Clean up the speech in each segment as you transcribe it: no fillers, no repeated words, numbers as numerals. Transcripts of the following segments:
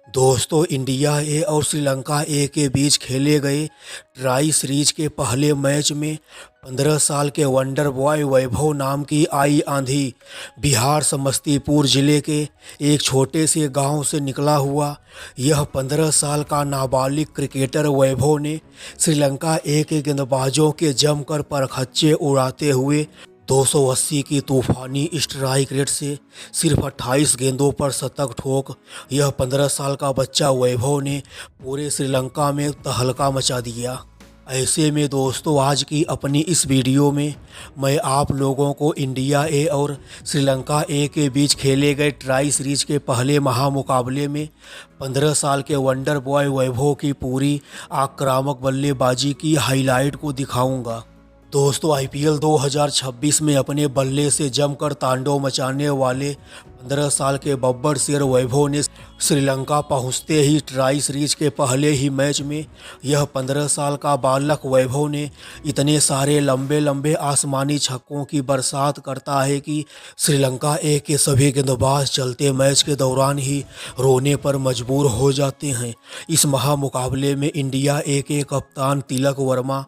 दोस्तों, इंडिया ए और श्रीलंका ए के बीच खेले गए ट्राई सीरीज के पहले मैच में 15 साल के वंडर बॉय वैभव नाम की आई आंधी बिहार समस्तीपुर जिले के एक छोटे से गांव से निकला हुआ। यह 15 साल का नाबालिग क्रिकेटर वैभव ने श्रीलंका ए के गेंदबाजों के जमकर परखच्चे उड़ाते हुए 280 की तूफानी स्ट्राइक रेट से सिर्फ 28 गेंदों पर शतक ठोक यह 15 साल का बच्चा वैभव ने पूरे श्रीलंका में तहलका मचा दिया। ऐसे में दोस्तों, आज की अपनी इस वीडियो में मैं आप लोगों को इंडिया ए और श्रीलंका ए के बीच खेले गए ट्राई सीरीज के पहले महामुकाबले में 15 साल के वंडर बॉय वैभव की पूरी आक्रामक बल्लेबाजी की हाईलाइट को दिखाऊंगा। दोस्तों, आईपीएल 2026 में अपने बल्ले से जमकर तांडव मचाने वाले 15 साल के बब्बर शेर वैभव ने श्रीलंका पहुंचते ही ट्राई सीरीज के पहले ही मैच में यह 15 साल का बालक वैभव ने इतने सारे लंबे लंबे आसमानी छक्कों की बरसात करता है कि श्रीलंका ए के सभी गेंदबाज चलते मैच के दौरान ही रोने पर मजबूर हो जाते हैं। इस महामुकाबले में इंडिया ए के कप्तान तिलक वर्मा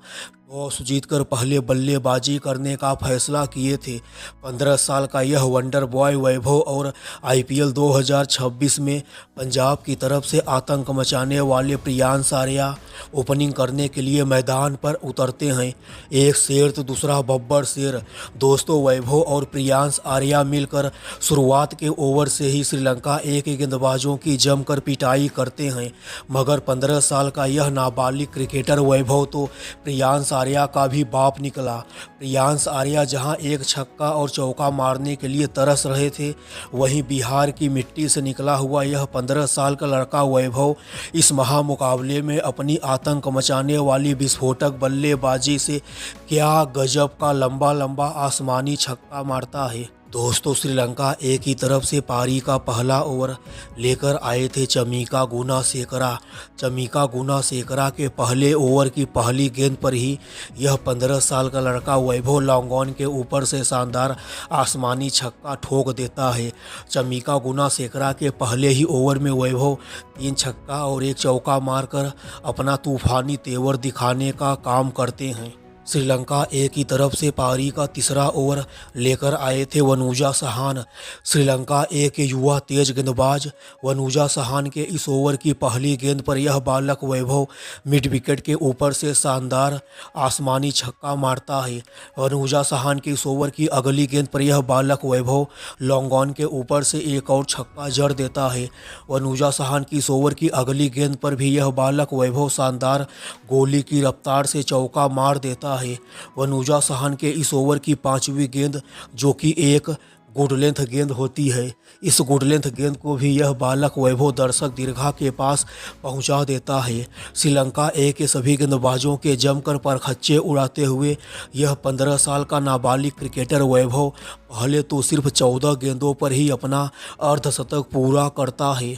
टॉस जीतकर पहले बल्लेबाजी करने का फैसला किए थे। 15 साल का यह वंडर बॉय वैभव और आईपीएल 2026 में पंजाब की तरफ से आतंक मचाने वाले प्रियांश आर्या ओपनिंग करने के लिए मैदान पर उतरते हैं। एक शेर तो दूसरा बब्बर शेर। दोस्तों, वैभव और प्रियांश आर्या मिलकर शुरुआत के ओवर से ही श्रीलंका ए के गेंदबाजों की जमकर पिटाई करते हैं, मगर 15 साल का यह नाबालिग क्रिकेटर वैभव तो प्रियांश आर्या का भी बाप निकला। प्रियांश आर्या जहां एक छक्का और चौका मारने के लिए तरस रहे थे, वहीं बिहार की मिट्टी से निकला हुआ यह 15 साल का लड़का वैभव इस महामुकाबले में अपनी आतंक मचाने वाली विस्फोटक बल्लेबाजी से क्या गजब का लंबा लंबा आसमानी छक्का मारता है। दोस्तों, श्रीलंका ए की तरफ से पारी का पहला ओवर लेकर आए थे चमीका गुनासेकरा। चमीका गुनासेकरा के पहले ओवर की पहली गेंद पर ही यह 15 साल का लड़का वैभव लॉन्ग ऑन के ऊपर से शानदार आसमानी छक्का ठोक देता है। चमीका गुनासेकरा के पहले ही ओवर में वैभव 3 छक्का और 1 चौका मारकर अपना तूफानी तेवर दिखाने का काम करते हैं। श्रीलंका ए की तरफ से पारी का तीसरा ओवर लेकर आए थे वनुजा सहान। श्रीलंका ए के युवा तेज गेंदबाज वनुजा सहान के इस ओवर की पहली गेंद पर यह बालक वैभव मिड विकेट के ऊपर से शानदार आसमानी छक्का मारता है। वनुजा सहान के इस ओवर की अगली गेंद पर यह बालक वैभव लॉन्ग ऑन के ऊपर से एक और छक्का जड़ देता है। वनुजा सहान की इस ओवर की अगली गेंद पर भी यह बालक वैभव शानदार गोली की रफ्तार से चौका मार देता है। वनुजा सहान के इस ओवर की 5वीं गेंद, जो कि एक गुड लेंथ गेंद होती है, इस गुड लेंथ गेंद को भी यह बालक वैभव दर्शक दीर्घा के पास पहुंचा देता है। श्रीलंका ए के सभी गेंदबाजों के जमकर परखच्चे उड़ाते हुए यह 15 साल का नाबालिग क्रिकेटर वैभव पहले तो सिर्फ 14 गेंदों पर ही अपना अर्धशतक पूरा करता है।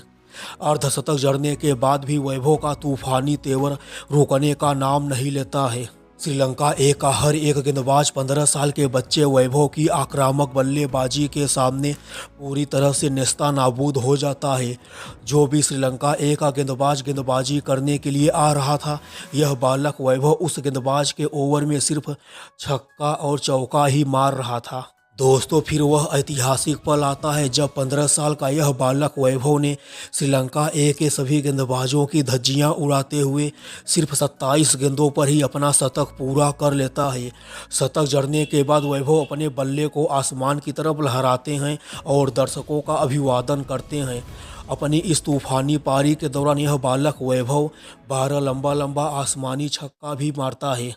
अर्धशतक जड़ने के बाद भी वैभव का तूफानी तेवर रुकने का नाम नहीं लेता है। श्रीलंका ए का हर एक गेंदबाज 15 साल के बच्चे वैभव की आक्रामक बल्लेबाजी के सामने पूरी तरह से नेस्ता नाबूद हो जाता है। जो भी श्रीलंका ए का गेंदबाज गेंदबाजी करने के लिए आ रहा था, यह बालक वैभव उस गेंदबाज के ओवर में सिर्फ छक्का और चौका ही मार रहा था। दोस्तों, फिर वह ऐतिहासिक पल आता है जब 15 साल का यह बालक वैभव ने श्रीलंका ए के सभी गेंदबाजों की धज्जियां उड़ाते हुए सिर्फ 27 गेंदों पर ही अपना शतक पूरा कर लेता है। शतक जड़ने के बाद वैभव अपने बल्ले को आसमान की तरफ लहराते हैं और दर्शकों का अभिवादन करते हैं। अपनी इस तूफानी पारी के दौरान यह बालक वैभव 12 लंबा लंबा आसमानी छक्का भी मारता है।